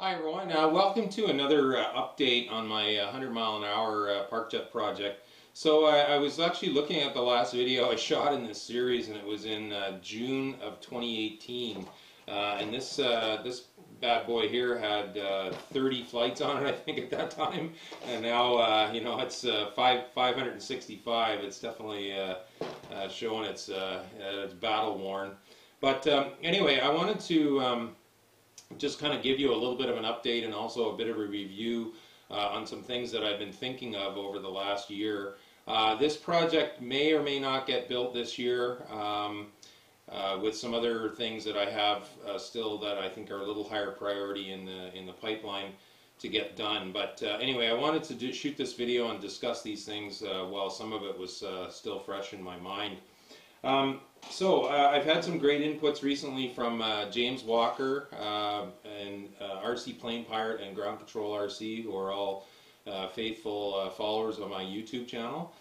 Hi everyone, welcome to another update on my 100 mile an hour park jet project. So I was actually looking at the last video I shot in this series, and it was in June of 2018. And this bad boy here had 30 flights on it, I think, at that time. And now, it's 565. It's definitely showing it's battle worn. But anyway, I wanted to just kind of give you a little bit of an update and also a bit of a review on some things that I've been thinking of over the last year. This project may or may not get built this year, with some other things that I have still that I think are a little higher priority in the pipeline to get done. But anyway, I wanted to shoot this video and discuss these things while some of it was still fresh in my mind. I've had some great inputs recently from James Walker and RC Plane Pirate and Ground Control RC, who are all faithful followers of my YouTube channel.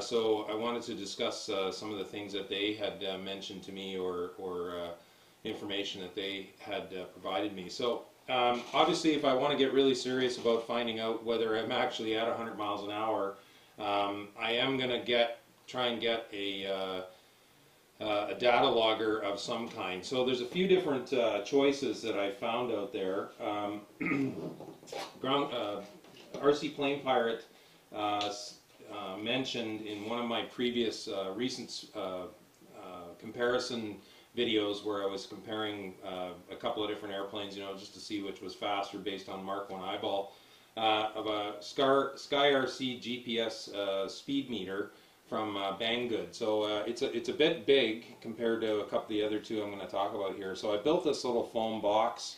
So I wanted to discuss some of the things that they had mentioned to me, or information that they had provided me. So obviously, if I want to get really serious about finding out whether I'm actually at 100 miles an hour, I am going to try and get a data logger of some kind. So there's a few different choices that I found out there. RC Plane Pirate mentioned in one of my previous recent comparison videos, where I was comparing a couple of different airplanes, just to see which was faster based on Mark 1 eyeball, of a SkyRC GPS speed meter from Banggood. So it's a bit big compared to a couple of the other two I'm going to talk about here. So I built this little foam box.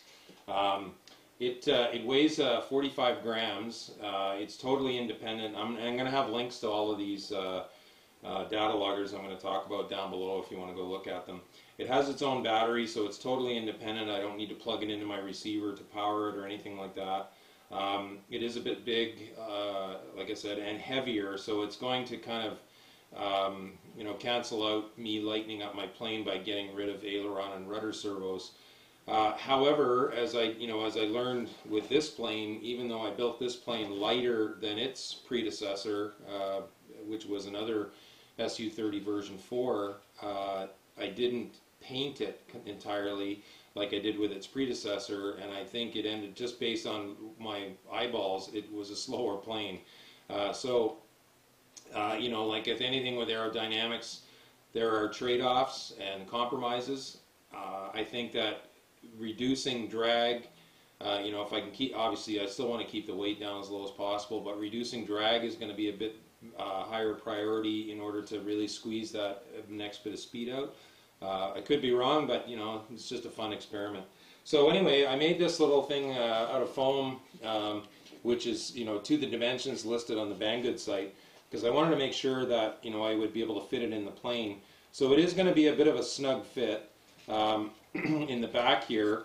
It weighs 45 grams. It's totally independent. I'm going to have links to all of these data loggers I'm going to talk about down below if you want to go look at them. It has its own battery, so it's totally independent. I don't need to plug it into my receiver to power it or anything like that. It is a bit big, like I said, and heavier, so it's going to kind of cancel out me lightening up my plane by getting rid of aileron and rudder servos. However, as I learned with this plane, even though I built this plane lighter than its predecessor, which was another Su-30 version 4, I didn't paint it entirely like I did with its predecessor, and I think it ended, just based on my eyeballs, it was a slower plane. Like if anything with aerodynamics, there are trade-offs and compromises. I think that reducing drag, if I can keep, obviously I still want to keep the weight down as low as possible, but reducing drag is going to be a bit higher priority in order to really squeeze that next bit of speed out. I could be wrong, but it's just a fun experiment. So anyway, I made this little thing out of foam, which is to the dimensions listed on the Banggood site, because I wanted to make sure that I would be able to fit it in the plane. So it is going to be a bit of a snug fit in the back here.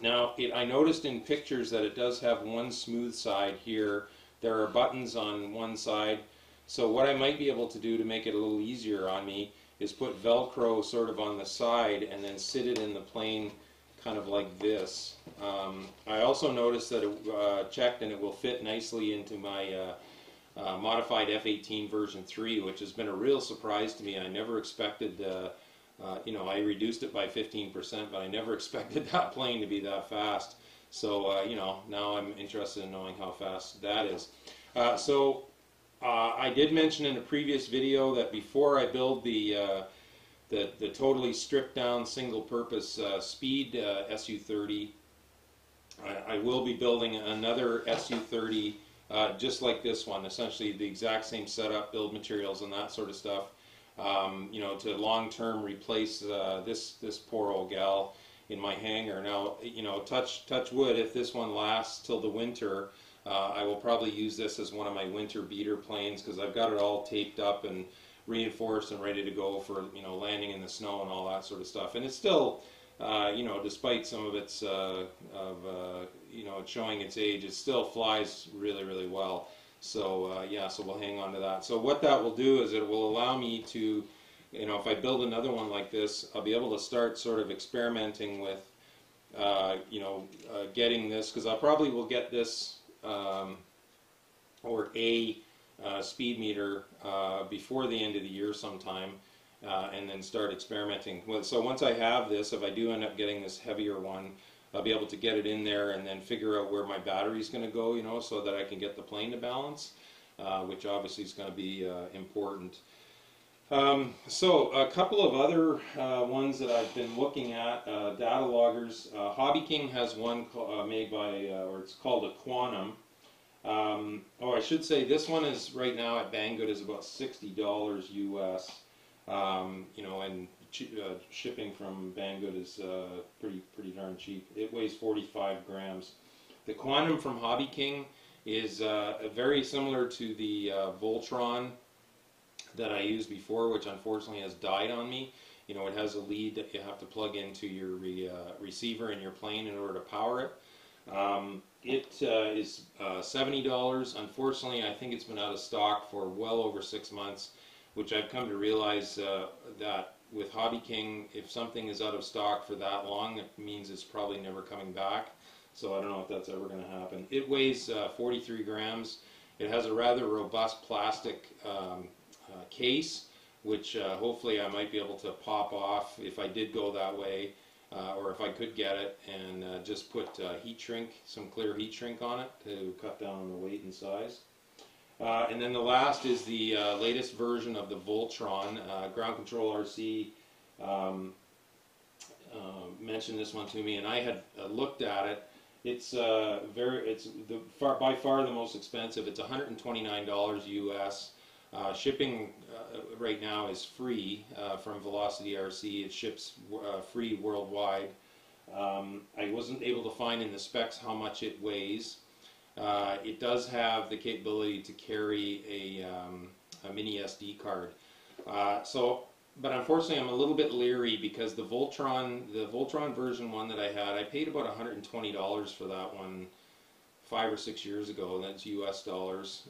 Now I noticed in pictures that it does have one smooth side here. There are buttons on one side. So what I might be able to do to make it a little easier on me is put Velcro sort of on the side and then sit it in the plane kind of like this. I also noticed that it checked and it will fit nicely into my modified F-18 version 3, which has been a real surprise to me. I never expected, I reduced it by 15%, but I never expected that plane to be that fast. So, now I'm interested in knowing how fast that is. I did mention in a previous video that before I build the totally stripped down single purpose speed Su-30, I will be building another Su-30 just like this one, essentially the exact same setup, build materials and that sort of stuff, to long-term replace this poor old gal in my hangar. Now, touch wood, if this one lasts till the winter, I will probably use this as one of my winter beater planes, because I've got it all taped up and reinforced and ready to go for landing in the snow and all that sort of stuff. And it's still, despite some of its it's showing its age, it still flies really, really well. So so we'll hang on to that. So what that will do is it will allow me to, if I build another one like this, I'll be able to start sort of experimenting with getting this, because I probably will get this or a speed meter before the end of the year sometime, and then start experimenting. So once I have this, if I do end up getting this heavier one, I'll be able to get it in there and then figure out where my battery's going to go, so that I can get the plane to balance, which obviously is going to be important. So a couple of other ones that I've been looking at, data loggers. Hobby King has one made by, or it's called a Quantum. I should say this one is right now at Banggood is about $60 US. And shipping from Banggood is pretty darn cheap. It weighs 45 grams. The Quantum from Hobby King is very similar to the Voltron that I used before, which unfortunately has died on me. It has a lead that you have to plug into your receiver in your plane in order to power it. It is $70. Unfortunately, I think it's been out of stock for well over 6 months, which I've come to realize that with Hobby King, if something is out of stock for that long, it means it's probably never coming back. So I don't know if that's ever going to happen. It weighs 43 grams. It has a rather robust plastic case, which hopefully I might be able to pop off if I did go that way, or if I could get it, and just put heat shrink, some clear heat shrink on it to cut down on the weight and size. And then the last is the latest version of the Voltron. Ground Control RC mentioned this one to me, and I had looked at it. It's by far the most expensive. It's $129 US. Shipping right now is free from Velocity RC. It ships free worldwide. I wasn't able to find in the specs how much it weighs. It does have the capability to carry a mini SD card. But unfortunately, I'm a little bit leery because the Voltron version one that I had, I paid about $120 for that one 5 or 6 years ago, and that's US dollars,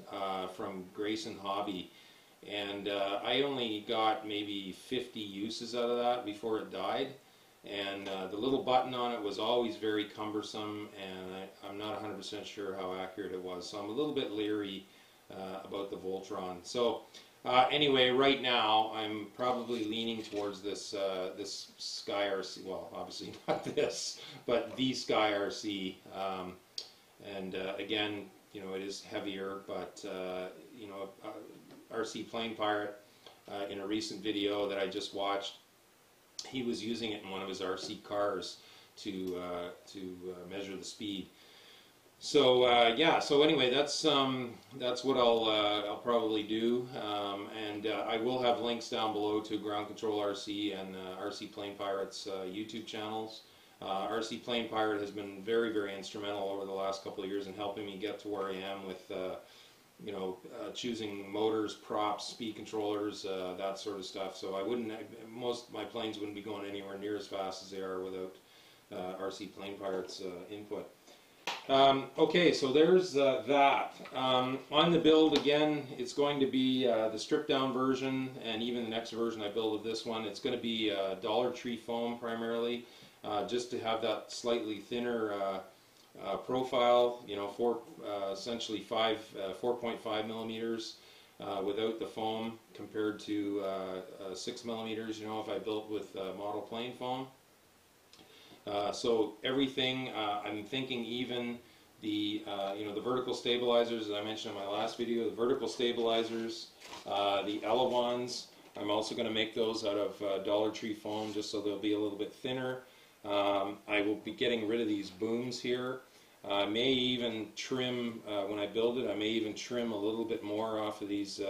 from Grayson Hobby. And I only got maybe 50 uses out of that before it died. And the little button on it was always very cumbersome, and I'm not 100% sure how accurate it was. So I'm a little bit leery about the Voltron. So anyway, right now I'm probably leaning towards this Sky RC. Well, obviously not this, but the Sky RC. Again, it is heavier, but RC Plane Pirate, in a recent video that I just watched, he was using it in one of his RC cars to measure the speed. So yeah. So anyway, that's what I'll probably do, and I will have links down below to Ground Control RC and RC Plane Pirate's YouTube channels. RC Plane Pirate has been very, very instrumental over the last couple of years in helping me get to where I am with choosing motors, props, speed controllers, that sort of stuff. So most of my planes wouldn't be going anywhere near as fast as they are without RC Plane Pirate's input. Okay, so there's that. On the build, again, it's going to be the stripped down version, and even the next version I build of this one, it's going to be Dollar Tree foam primarily, just to have that slightly thinner profile, essentially 4.5 millimeters without the foam, compared to 6 millimeters, if I built with model plane foam. So everything, I'm thinking even the vertical stabilizers, as I mentioned in my last video, the vertical stabilizers, the elevons, I'm also going to make those out of Dollar Tree foam, just so they'll be a little bit thinner. I will be getting rid of these booms here. I may even trim, when I build it, I may even trim a little bit more off of these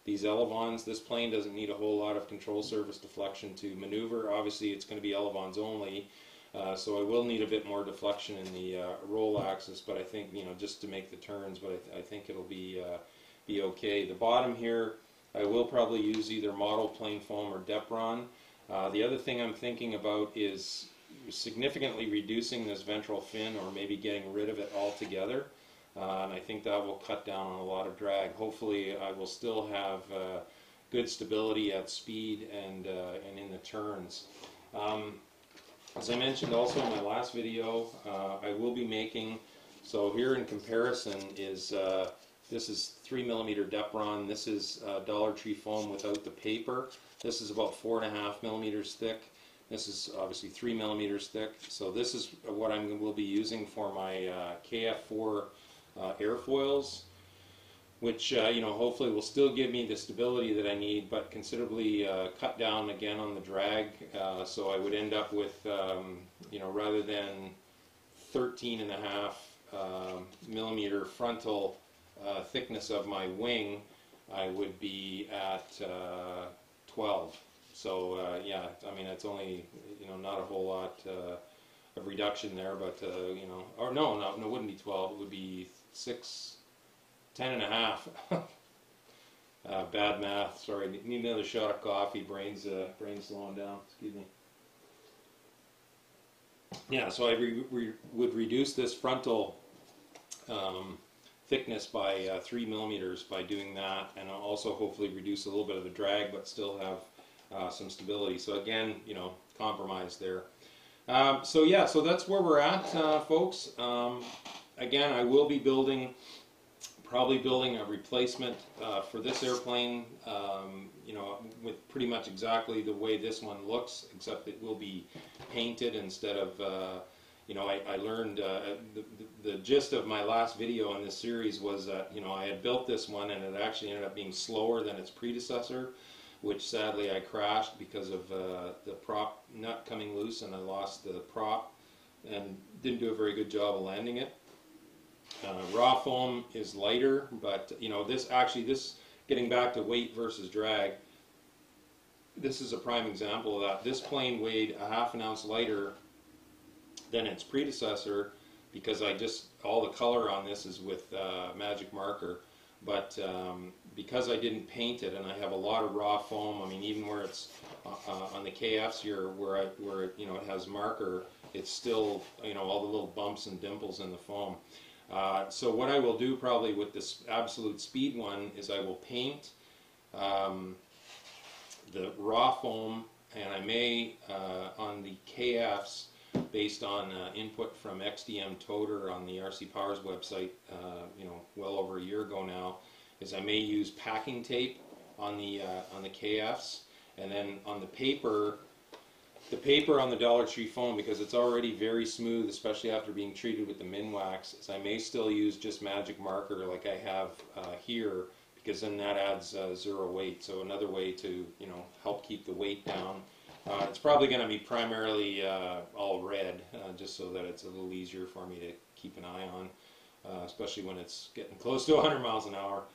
elevons. This plane doesn't need a whole lot of control surface deflection to maneuver. Obviously it's going to be elevons only, so I will need a bit more deflection in the roll axis, but I think, just to make the turns, but I think it'll be okay. The bottom here, I will probably use either model plane foam or Depron. The other thing I'm thinking about is significantly reducing this ventral fin, or maybe getting rid of it altogether, and I think that will cut down on a lot of drag. Hopefully I will still have good stability at speed and in the turns. As I mentioned also in my last video, I will be making, so here in comparison is, this is 3mm Depron, this is Dollar Tree foam without the paper. This is about 4.5 millimeters thick. This is obviously 3 millimeters thick. So this is what I will be using for my KF4 airfoils, which hopefully will still give me the stability that I need, but considerably cut down again on the drag. So I would end up with, rather than 13.5 millimeter frontal thickness of my wing, I would be at 12. So yeah, I mean it's only not a whole lot of reduction there, but or no, it wouldn't be 12. It would be 10.5. Bad math. Sorry. Need another shot of coffee. Brain's slowing down. Excuse me. Yeah. So I would reduce this frontal thickness by 3 millimeters by doing that, and I'll also hopefully reduce a little bit of the drag, but still have some stability. So again, compromise there. So yeah, so that's where we're at, folks. Again, I will be probably building a replacement for this airplane, with pretty much exactly the way this one looks, except it will be painted instead of, I learned the gist of my last video in this series was that, I had built this one and it actually ended up being slower than its predecessor, which sadly I crashed because of the prop nut coming loose, and I lost the prop and didn't do a very good job of landing it. Raw foam is lighter, but this getting back to weight versus drag, this is a prime example of that. This plane weighed a half an ounce lighter than its predecessor because all the color on this is with magic marker, but because I didn't paint it and I have a lot of raw foam, I mean even where it's on the KFs here where it has marker, it's still all the little bumps and dimples in the foam. So what I will do probably with this Absolute Speed one is I will paint the raw foam, and I may on the KFs, based on input from XDM Toter on the RC Powers website, well over a year ago now, is I may use packing tape on the KFs, and then on the paper on the Dollar Tree foam, because it's already very smooth, especially after being treated with the Minwax, is I may still use just magic marker like I have here, because then that adds zero weight. So another way to help keep the weight down. It's probably going to be primarily all red, just so that it's a little easier for me to keep an eye on, especially when it's getting close to 100 miles an hour.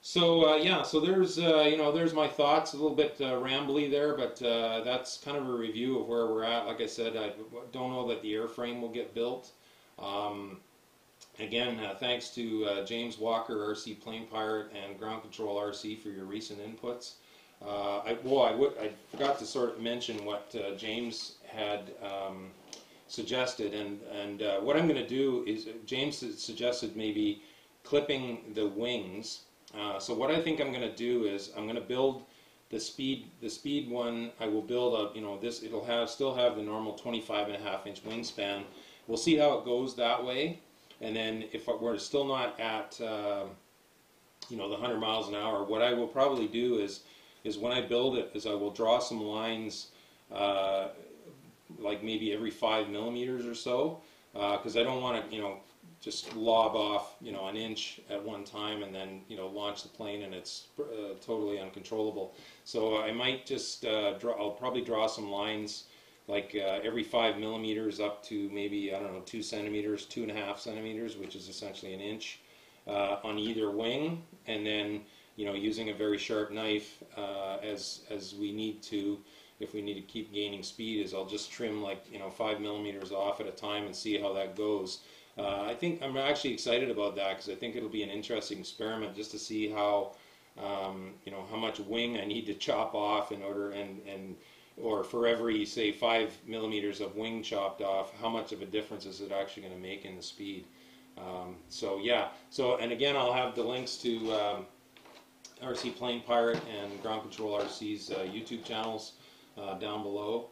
So yeah, so there's there's my thoughts, a little bit rambly there, but that's kind of a review of where we're at. Like I said, I don't know that the airframe will get built. Again, thanks to James Walker, RC Plane Pirate, and Ground Control RC for your recent inputs. I forgot to sort of mention what James had suggested, and what I'm going to do is James suggested maybe clipping the wings. So what I think I'm going to do is I'm going to build the speed one. I will build this. It'll still have the normal 25.5-inch wingspan. We'll see how it goes that way, and then if we're still not at the 100 miles an hour, what I will probably do is when I build it, is I will draw some lines, like maybe every 5 millimeters or so, because I don't want to just lob off an inch at one time and then launch the plane and it's totally uncontrollable. So I might just I'll probably draw some lines like every 5 millimeters up to maybe, I don't know, 2 centimeters, 2.5 centimeters, which is essentially an inch on either wing, and then using a very sharp knife as we need to. If we need to keep gaining speed, is I'll just trim like 5 millimeters off at a time and see how that goes. I think I'm actually excited about that because I think it'll be an interesting experiment just to see how how much wing I need to chop off in order or for every say 5 millimeters of wing chopped off, how much of a difference is it actually going to make in the speed. So yeah, and again I'll have the links to RC Plane Pirate and Ground Control RC's YouTube channels down below.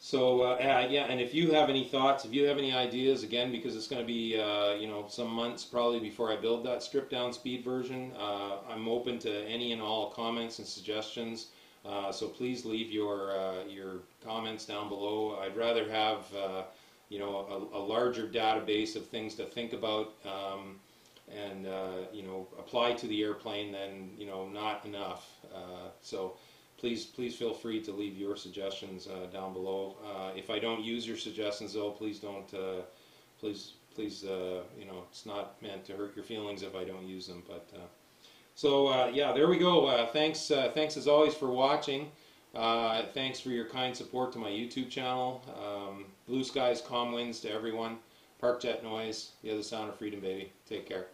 So yeah, and if you have any thoughts, if you have any ideas, again, because it's going to be some months probably before I build that stripped down speed version, I'm open to any and all comments and suggestions. So please leave your comments down below. I'd rather have a larger database of things to think about and apply to the airplane than not enough. So. Please feel free to leave your suggestions down below. If I don't use your suggestions, though, please don't. Please, it's not meant to hurt your feelings if I don't use them. But yeah, there we go. Thanks as always for watching. Thanks for your kind support to my YouTube channel. Blue skies, calm winds to everyone. Park jet noise. The other sound of freedom, baby. Take care.